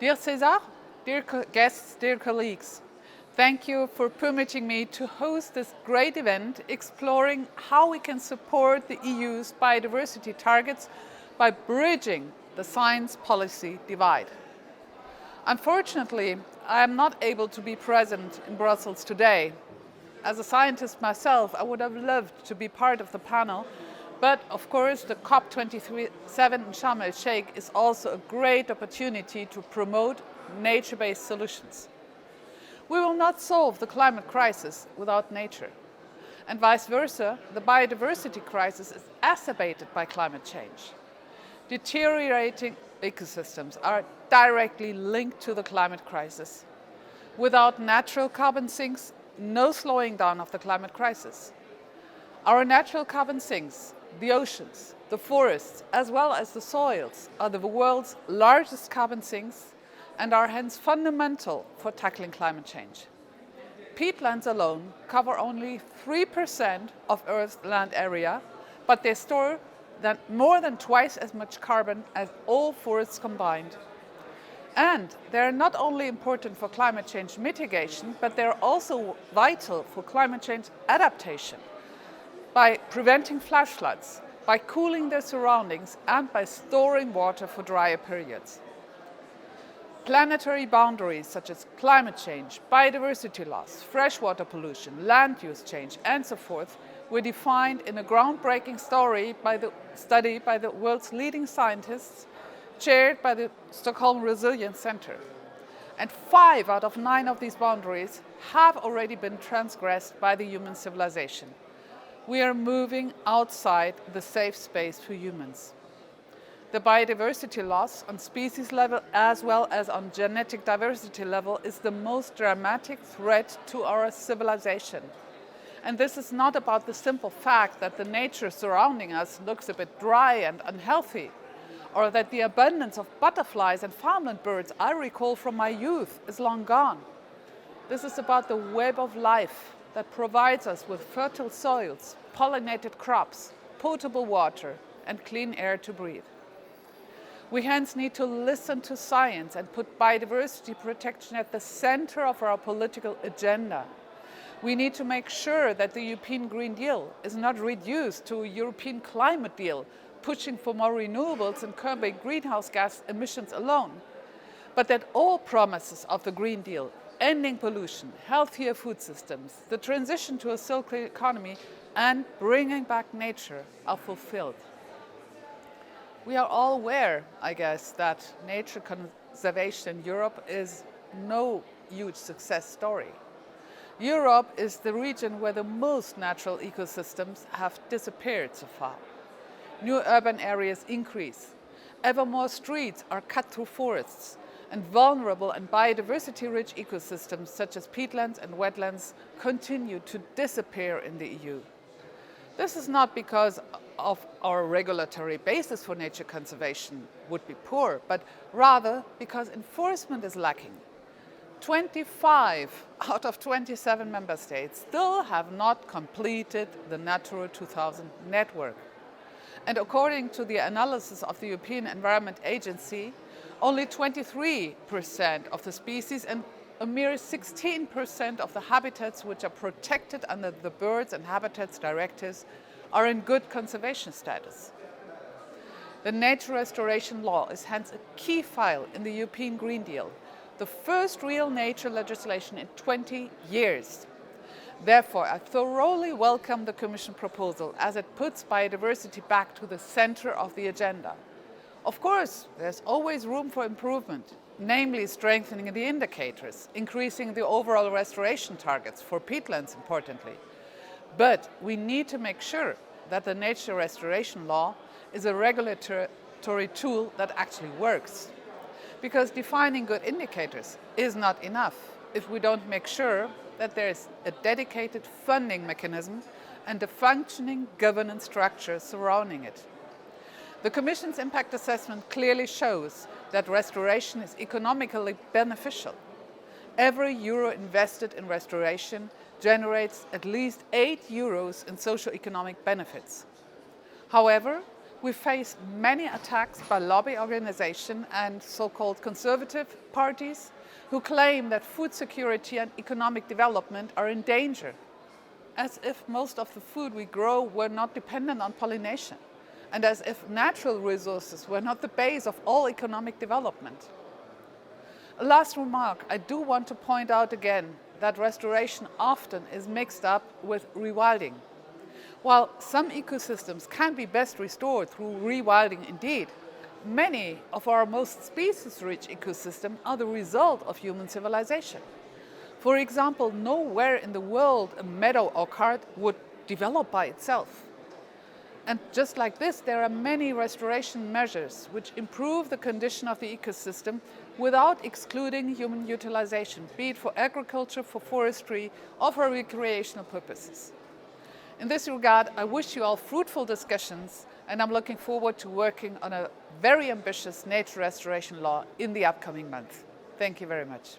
Dear César, dear guests, dear colleagues, thank you for permitting me to host this great event exploring how we can support the EU's biodiversity targets by bridging the science policy divide. Unfortunately, I am not able to be present in Brussels today. As a scientist myself, I would have loved to be part of the panel, but of course the COP27 in Sharm el-Sheikh is also a great opportunity to promote nature-based solutions. We will not solve the climate crisis without nature. And vice versa, the biodiversity crisis is exacerbated by climate change. Deteriorating ecosystems are directly linked to the climate crisis. Without natural carbon sinks, no slowing down of the climate crisis. Our natural carbon sinks, the oceans, the forests, as well as the soils, are the world's largest carbon sinks and are hence fundamental for tackling climate change. Peatlands alone cover only 3% of Earth's land area, but they store more than twice as much carbon as all forests combined. And they're not only important for climate change mitigation, but they're also vital for climate change adaptation by preventing flash floods, by cooling their surroundings, and by storing water for drier periods. Planetary boundaries such as climate change, biodiversity loss, freshwater pollution, land use change, and so forth were defined in a groundbreaking study by the world's leading scientists, chaired by the Stockholm Resilience Center. And 5 out of 9 of these boundaries have already been transgressed by the human civilization. We are moving outside the safe space for humans. The biodiversity loss on species level as well as on genetic diversity level is the most dramatic threat to our civilization. And this is not about the simple fact that the nature surrounding us looks a bit dry and unhealthy, or that the abundance of butterflies and farmland birds I recall from my youth is long gone. This is about the web of life that provides us with fertile soils, pollinated crops, potable water, and clean air to breathe. We hence need to listen to science and put biodiversity protection at the center of our political agenda. We need to make sure that the European Green Deal is not reduced to a European climate deal, pushing for more renewables and curbing greenhouse gas emissions alone, but that all promises of the Green Deal, ending pollution, healthier food systems, the transition to a circular economy, and bringing back nature are fulfilled. We are all aware, I guess, that nature conservation in Europe is no huge success story. Europe is the region where the most natural ecosystems have disappeared so far. New urban areas increase. Ever more streets are cut through forests, and vulnerable and biodiversity-rich ecosystems such as peatlands and wetlands continue to disappear in the EU. This is not because of our regulatory basis for nature conservation would be poor, but rather because enforcement is lacking. 25 out of 27 member states still have not completed the Natura 2000 network. And according to the analysis of the European Environment Agency, only 23% of the species and a mere 16% of the habitats which are protected under the Birds and Habitats Directives are in good conservation status. The nature restoration law is hence a key file in the European Green Deal, the first real nature legislation in 20 years. Therefore, I thoroughly welcome the Commission proposal as it puts biodiversity back to the center of the agenda. Of course, there's always room for improvement, namely strengthening the indicators, increasing the overall restoration targets for peatlands importantly. But we need to make sure that the nature restoration law is a regulatory tool that actually works. Because defining good indicators is not enough if we don't make sure that there is a dedicated funding mechanism and a functioning governance structure surrounding it. The Commission's impact assessment clearly shows that restoration is economically beneficial. Every euro invested in restoration generates at least €8 in socio-economic benefits. However, We face many attacks by lobby organizations and so-called conservative parties who claim that food security and economic development are in danger, as if most of the food we grow were not dependent on pollination, and as if natural resources were not the base of all economic development. A last remark, I do want to point out again that restoration often is mixed up with rewilding. While some ecosystems can be best restored through rewilding indeed, many of our most species-rich ecosystems are the result of human civilization. For example, nowhere in the world a meadow or cart would develop by itself. And just like this, there are many restoration measures which improve the condition of the ecosystem without excluding human utilization, be it for agriculture, for forestry, or for recreational purposes. In this regard, I wish you all fruitful discussions, and I'm looking forward to working on a very ambitious nature restoration law in the upcoming months. Thank you very much.